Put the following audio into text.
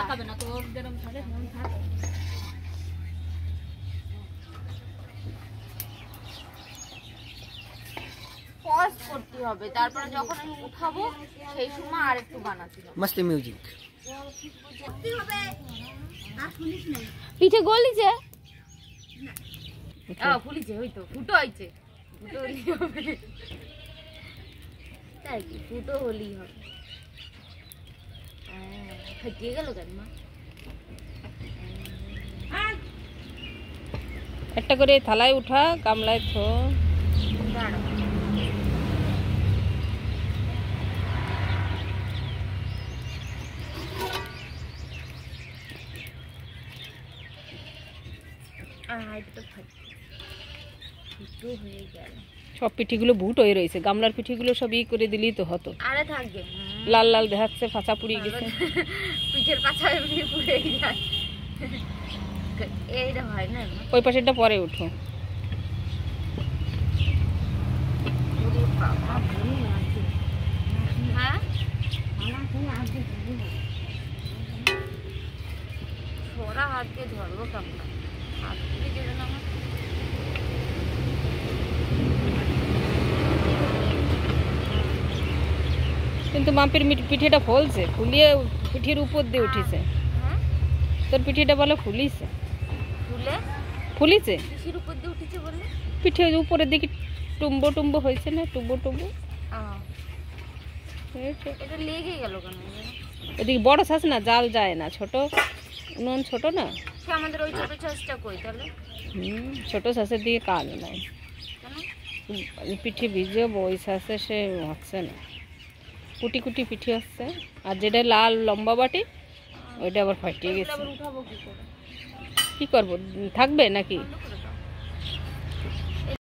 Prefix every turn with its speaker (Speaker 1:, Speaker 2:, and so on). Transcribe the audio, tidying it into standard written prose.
Speaker 1: তাকাবে না তোর যেরকম থাকে সেরকম থাকে।
Speaker 2: পজ করতে হবে, তারপরে যখন আমি উঠাবো সেই সময় আর একটু বানাতে হবে।
Speaker 3: मस्त म्यूजिक
Speaker 2: পিঠে গলিছে ফুলিছে, ওই তো ফুটো হয়েছে, ফুটো হলেই হবে। তাই কি ফুটো হলেই হবে। ফাটিয়ে গেল কেন মা?
Speaker 1: একটা করে থালায় উঠা, গামলায় থো। সব পিঠিগুলো ভুট হয়ে রয়েছে, গামলার পিঠিগুলো সব ই করে দিলেই তো হতো।
Speaker 2: আরে থাকবে,
Speaker 1: লাল লাল দেখাচ্ছে, ফাঁচা পুড়িয়ে গেছে।
Speaker 2: পিঠের পাছা এমনি পুড়ে যায়, এইটা হয় না।
Speaker 1: ওই পাশেরটা পরে উঠো।
Speaker 2: হ্যাঁ ছোড়া হাত দিয়ে ধরবো কেমন, হাত দিয়ে যেতে না আমার।
Speaker 1: কিন্তু মাপির পিঠেটা ফলছে, ফুলিয়ে পিঠের উপর দিয়ে উঠেছে। তোর পিঠেটা বলে ফুলিছে, ফুলিছে
Speaker 2: পিঠের উপর দিয়ে উঠেছে বলে,
Speaker 1: পিঠের উপরের দিকে টুম্বো টুম্বো হয়েছে না, টুম্বো টুম্বো।
Speaker 2: এটা লেগে গেল কেন?
Speaker 1: এদিকে বড় ছাঁচ না, জাল যায় না, ছোট উনুন ছোট না।
Speaker 2: সে আমাদের ওই ছোট ছাঁচটা কই তাহলে?
Speaker 1: ছোট ছাঁচের দিকে কাজ নাই, পিঠে ভিজে ওই ছাঁচে সে হচ্ছে না, কুটি কুটি পিঠে হচ্ছে। আর যেটা লাল লম্বা বাটি ওইটা আবার ফাটিয়ে গেছে।
Speaker 2: উঠাবো কি করে?
Speaker 1: কি করবো, থাকবে নাকি?